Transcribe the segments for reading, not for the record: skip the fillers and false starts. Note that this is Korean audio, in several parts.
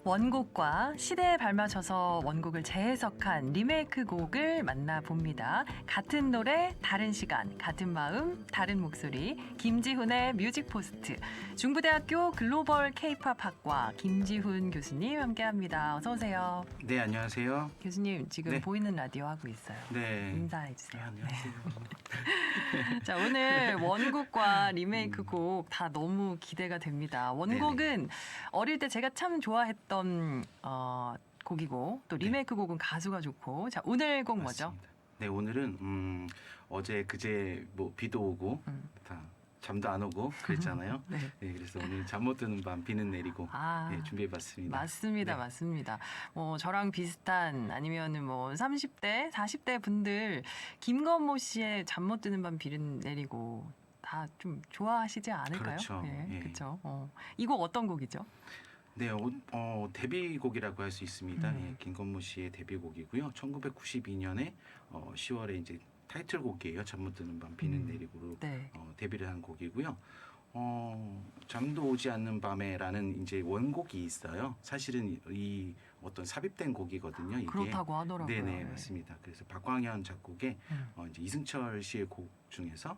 원곡과 시대에 발맞춰서 원곡을 재해석한 리메이크 곡을 만나봅니다. 같은 노래, 다른 시간, 같은 마음, 다른 목소리. 김지훈의 뮤직포스트. 중부대학교 글로벌 K-팝 학과 김지훈 교수님 함께합니다. 어서 오세요. 네, 안녕하세요. 교수님 지금 네. 보이는 라디오 하고 있어요. 네. 인사해 주세요. 안녕하세요. 자, 오늘 원곡과 리메이크 곡 다 너무 기대가 됩니다. 원곡은 어릴 때 제가 참 좋아했던 곡이고 또 리메이크 곡은 가수가 좋고. 자, 오늘 곡 뭐죠? 맞습니다. 네, 오늘은 어제 그제 뭐 비도 오고 다 잠도 안 오고 그랬잖아요. 네. 네, 그래서 오늘 잠 못 드는 밤 비는 내리고 네, 준비해봤습니다. 맞습니다. 네. 맞습니다. 저랑 비슷한 아니면은 30대, 40대 분들 김건모 씨의 잠 못 드는 밤 비는 내리고 다 좀 좋아하시지 않을까요? 그렇죠. 네, 예. 그렇죠. 이 곡 어떤 곡이죠? 네, 데뷔곡이라고 할 수 있습니다. 예, 김건모 씨의 데뷔곡이고요. 1992년에 10월에 이제 타이틀곡이에요. 잠 못 드는 밤 비는 내리고로 네. 데뷔를 한 곡이고요. 잠도 오지 않는 밤에라는 이제 원곡이 있어요. 사실은 이 어떤 삽입된 곡이거든요. 이게. 그렇다고 하더라고요. 네네, 맞습니다. 그래서 박광현 작곡의 이제 이승철 씨의 곡 중에서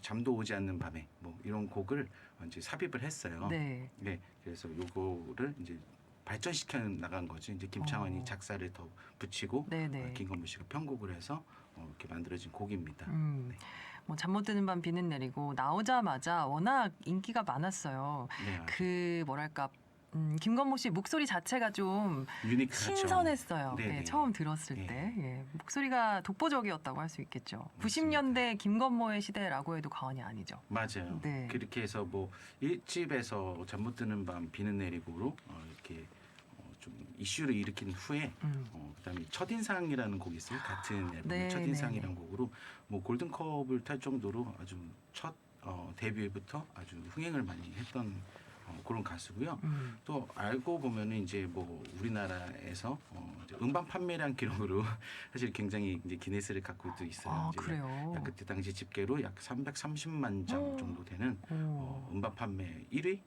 잠도 오지 않는 밤에 뭐 이런 곡을 이제 삽입을 했어요. 네. 네, 그래서 요거를 이제 발전시켜 나간 거죠. 이제 김창완이 작사를 더 붙이고 네네. 김건모 씨가 편곡을 해서 이렇게 만들어진 곡입니다. 네. 잠 못 드는 밤 비는 내리고 나오자마자 워낙 인기가 많았어요. 네, 그 뭐랄까 김건모 씨 목소리 자체가 좀 유니크하죠. 신선했어요. 네네. 네, 처음 들었을 네. 때 목소리가 독보적이었다고 할 수 있겠죠. 맞습니다. 90년대 김건모의 시대라고 해도 과언이 아니죠. 맞아요. 네. 그렇게 해서 뭐 1집에서 잠 못 드는 밤 비는 내리고로 이렇게 좀 이슈를 일으킨 후에 그다음에 첫인상이라는 곡이 있어요. 같은 앨범의 네, 첫인상이라는 곡으로 뭐 골든컵을 탈 정도로 아주 첫 데뷔부터 아주 흥행을 많이 했던 그런 가수고요. 또 알고 보면은 이제 뭐 우리나라에서 이제 음반 판매량 기록으로 사실 굉장히 이제 기네스를 갖고도 있어요. 아, 이제 그래요? 약 그때 당시 집계로 약 330만 장 정도 되는 음반 판매 1위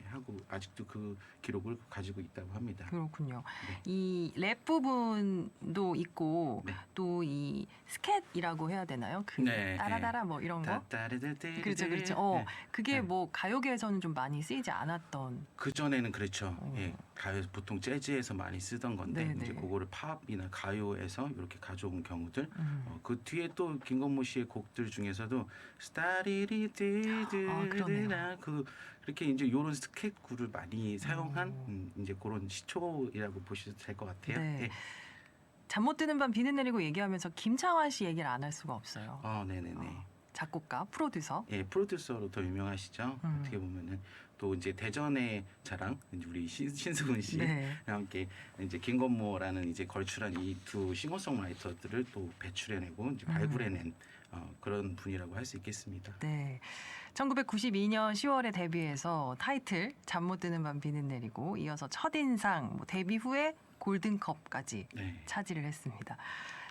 하고 아직도 그 기록을 가지고 있다고 합니다. 그렇군요. 네. 이 랩 부분도 있고 네. 또 이 스캣이라고 해야 되나요? 그 네, 따라따라 뭐 이런 거. 따따르르르르. 그렇죠, 그렇죠. 네. 그게 네. 뭐 가요계에서는 좀 많이 쓰이지 않았던. 그 전에는 그렇죠. 예, 가요 보통 재즈에서 많이 쓰던 건데 네네. 이제 그거를 팝이나 가요에서 이렇게 가져온 경우들. 그 뒤에 또 김건모 씨의 곡들 중에서도 스타리리드드드나 그렇게 이제 요런 스캣구를 많이 사용한 이제 그런 시초이라고 보셔도 될 것 같아요. 네. 예. 잠 못 드는 밤 비는 내리고 얘기하면서 김창완 씨 얘기를 안 할 수가 없어요. 네네네. 작곡가, 프로듀서. 예, 프로듀서로 더 유명하시죠. 어떻게 보면은 또 이제 대전의 자랑 우리 신승훈 씨와 네. 함께 이제 김건모라는 이제 걸출한 이 두 싱어송라이터들을 또 배출해내고 이제 발굴해낸 그런 분이라고 할 수 있겠습니다. 네. 1992년 10월에 데뷔해서 타이틀 잠 못 드는 밤 비는 내리고 이어서 첫인상, 데뷔 후에 골든컵까지 네. 차지를 했습니다.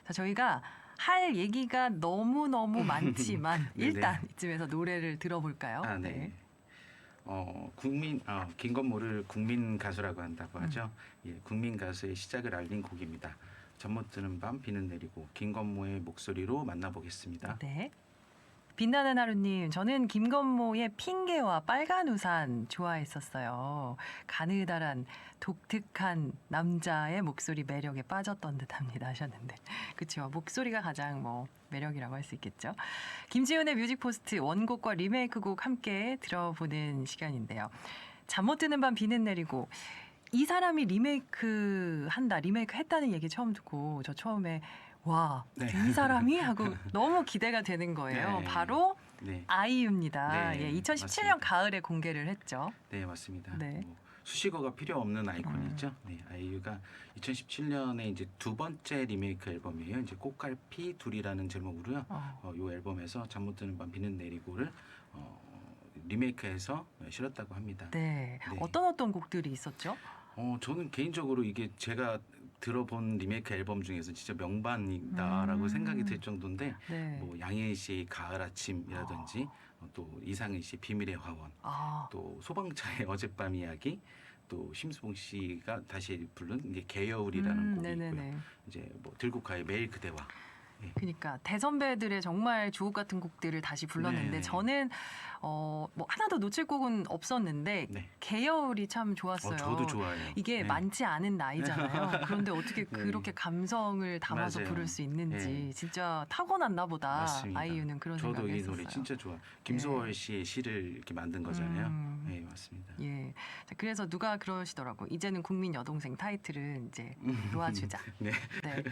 자, 저희가 할 얘기가 너무너무 많지만 네네. 일단 이쯤에서 노래를 들어볼까요? 네. 김건모를 국민 가수라고 한다고 하죠. 예, 국민 가수의 시작을 알린 곡입니다. 잠 못 드는 밤 비는 내리고 김건모의 목소리로 만나보겠습니다. 네. 빛나는 하루님, 저는 김건모의 핑계와 빨간 우산 좋아했었어요. 가느다란 독특한 남자의 목소리 매력에 빠졌던 듯합니다 하셨는데, 그렇죠. 목소리가 가장 매력이라고 할 수 있겠죠. 김지훈의 뮤직포스트 원곡과 리메이크곡 함께 들어보는 시간인데요. 잠 못 드는 밤 비는 내리고 이 사람이 리메이크 했다는 얘기 처음 듣고 저 처음에 와, 네. 이 사람이? 하고 너무 기대가 되는 거예요. 네. 바로 네. 아이유입니다. 네, 2017년 맞습니다. 가을에 공개를 했죠. 네, 맞습니다. 네. 수식어가 필요 없는 아이콘이죠. 네, 아이유가 2017년에 이제 두 번째 리메이크 앨범이에요. 이제 꽃갈피 둘이라는 제목으로요. 이 앨범에서 잠 못 드는 밤 비는 내리고를 리메이크해서 실었다고 합니다. 네. 네. 어떤 곡들이 있었죠? 저는 개인적으로 이게 제가 들어본 리메이크 앨범 중에서 진짜 명반이다라고 생각이 들 정도인데 네. 뭐 양혜은 씨의 가을 아침이라든지 또 이상은 씨의 비밀의 화원 아, 또 소방차의 어젯밤 이야기 또 심수봉 씨가 다시 부른 이제 개여울이라는 곡이 있고요. 네네네. 이제 뭐 들국화의 매일 그대와. 예. 그러니까 대선배들의 정말 주옥 같은 곡들을 다시 불렀는데 네네. 저는 뭐 하나도 놓칠 곡은 없었는데 네. 개여울이 참 좋았어요. 저도 좋아해요. 이게 네. 많지 않은 나이잖아요. 그런데 어떻게 네. 그렇게 감성을 담아서 맞아요. 부를 수 있는지 네. 진짜 타고났나 보다. 맞습니다. 아이유는 그런 저도 생각을 이 했었어요. 노래 진짜 좋아. 김소월 네. 씨의 시를 이렇게 만든 거잖아요. 네, 맞습니다. 예. 자, 그래서 누가 그러시더라고. 이제는 국민 여동생 타이틀은 이제 놓아주자. 네, 네.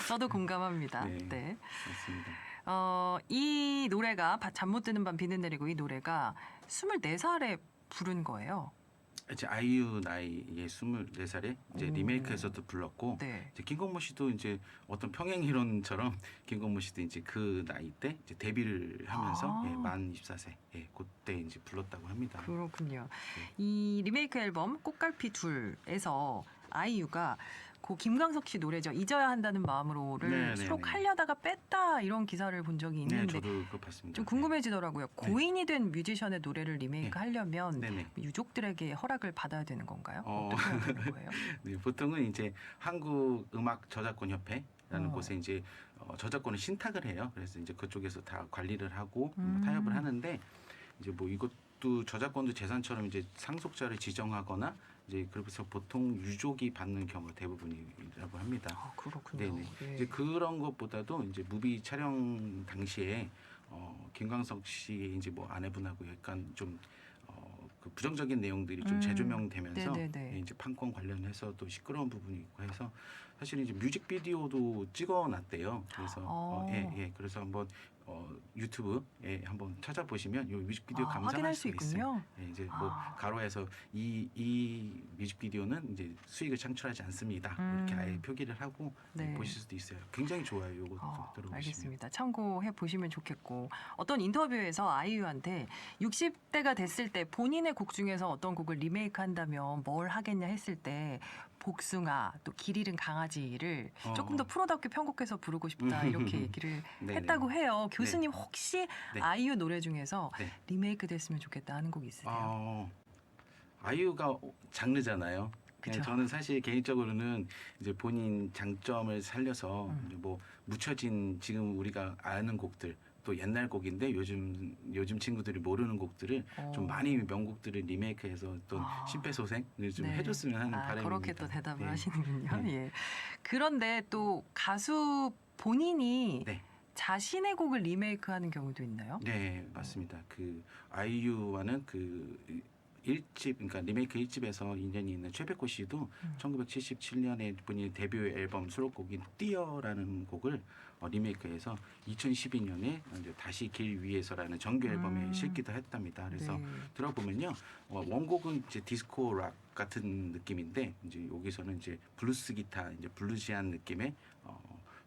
저도 공감합니다. 네. 네. 맞습니다. 이 노래가 잠 못 드는 밤 비는 내리고 이 노래가 24살에 부른 거예요. 이제 아이유 나이에 24살에 이제 오. 리메이크해서도 불렀고 네. 이제 김건모 씨도 이제 어떤 평행 이론처럼 김건모 씨도 이제 그 나이 때 이제 데뷔를 하면서 아. 예, 만 24세 그때 이제 불렀다고 합니다. 그렇군요. 이 리메이크 앨범 꽃갈피 둘에서 아이유가 그 김광석 씨 노래죠. 잊어야 한다는 마음으로를 네네네. 수록하려다가 뺐다 이런 기사를 본 적이 네, 있는데 저도 그거 봤습니다. 좀 궁금해지더라고요. 고인이 된 뮤지션의 노래를 리메이크 네. 하려면 네네. 유족들에게 허락을 받아야 되는 건가요? 어. 어떻게 해야 되는 거예요? 네, 보통은 이제 한국 음악 저작권 협회라는 어. 곳에 이제 저작권을 신탁을 해요. 그래서 이제 그쪽에서 다 관리를 하고 음. 타협을 하는데 이제 뭐 이것도 저작권도 재산처럼 이제 상속자를 지정하거나 이제 그래서 보통 유족이 받는 경우가 대부분이라고 합니다. 그렇군요. 네네. 예. 이제 그런 것보다도 이제 무비 촬영 당시에 김광석 씨 이제 뭐 아내분하고 약간 좀 그 부정적인 내용들이 좀 재조명되면서 네네네. 예, 이제 판권 관련해서 또 시끄러운 부분이 있고 해서 사실 이제 뮤직비디오도 찍어놨대요. 그래서 그래서 한번 유튜브에 한번 찾아보시면 이 뮤직비디오 감상할 확인할 수 수가 있어요. 있군요. 예, 이제 뭐 가로에서 이 뮤직비디오는 이제 수익을 창출하지 않습니다. 이렇게 아예 표기를 하고 네. 보실 수도 있어요. 굉장히 좋아요. 이것도 들어보시면. 알겠습니다. 참고해 보시면 좋겠고 어떤 인터뷰에서 아이유한테 60대가 됐을 때 본인의 곡 중에서 어떤 곡을 리메이크한다면 뭘 하겠냐 했을 때 복숭아 또 길 잃은 강아지를 조금 더 프로답게 편곡해서 부르고 싶다 이렇게 얘기를 네네. 했다고 해요. 교수님 혹시 네. 아이유 노래 중에서 네. 리메이크 됐으면 좋겠다 하는 곡 있으세요? 아이유가 장르잖아요. 그쵸. 저는 사실 개인적으로는 이제 본인 장점을 살려서 이제 뭐 묻혀진 지금 우리가 아는 곡들 또 옛날 곡인데 요즘 친구들이 모르는 곡들을 좀 많이 명곡들을 리메이크해서 어떤 심폐소생을 좀 네. 해줬으면 하는 바람입니다. 그렇게 또 대답을 네. 하시는군요. 네. 예. 그런데 또 가수 본인이 네. 자신의 곡을 리메이크하는 경우도 있나요? 네, 맞습니다. 그 아이유와는 그 1집 그러니까 리메이크 1집에서 인연이 있는 최백호 씨도 1977년에 본인 데뷔 앨범 수록곡인 띄어라는 곡을 리메이크해서 2012년에 이제 다시 길 위에서라는 정규 앨범에 실기도 했답니다. 그래서 네. 들어보면요, 원곡은 이제 디스코 락 같은 느낌인데 이제 여기서는 이제 블루스 기타, 이제 블루지한 느낌의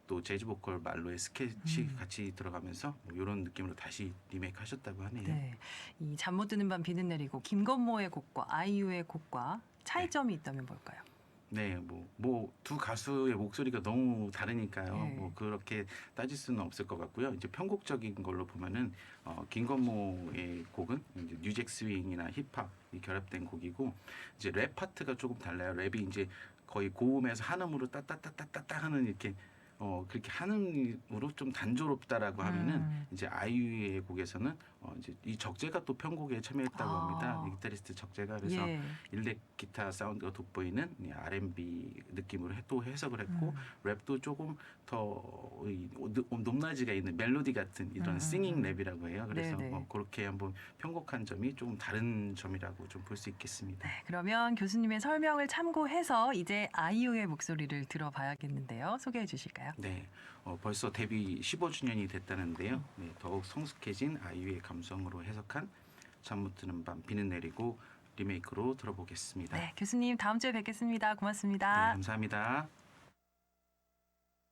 또 재즈 보컬 말로의 스케치 같이 들어가면서 이런 느낌으로 다시 리메이크 하셨다고 하네요. 네. 이 잠 못 드는 밤 비는 내리고 김건모의 곡과 아이유의 곡과 차이점이 있다면 뭘까요? 네, 뭐 두 가수의 목소리가 너무 다르니까요. 네. 뭐 그렇게 따질 수는 없을 것 같고요. 이제 편곡적인 걸로 보면은 김건모의 곡은 이제 뉴잭 스윙이나 힙합이 결합된 곡이고 이제 랩 파트가 조금 달라요. 랩이 이제 거의 고음에서 한음으로 따따따따따 하는 이렇게 그렇게 한음으로 좀 단조롭다라고 하면은 이제 아이유의 곡에서는 이제 이 적재가 또 편곡에 참여했다고 합니다. 이 기타리스트 적재가 그래서 예. 일렉 기타 사운드가 돋보이는 R&B 느낌으로 또 해석을 했고 랩도 조금 더 높낮이가 있는 멜로디 같은 이런 싱잉 랩이라고 해요. 그래서 네네. 그렇게 한번 편곡한 점이 조금 다른 점이라고 좀 볼 수 있겠습니다. 네, 그러면 교수님의 설명을 참고해서 이제 아이유의 목소리를 들어봐야겠는데요. 소개해 주실까요? 네, 벌써 데뷔 15주년이 됐다는데요. 네, 더욱 성숙해진 아이유의 감성으로 해석한 잠 못 드는 밤 비는 내리고 리메이크로 들어보겠습니다. 네, 교수님 다음 주에 뵙겠습니다. 네, 고맙습니다. 감사합니다.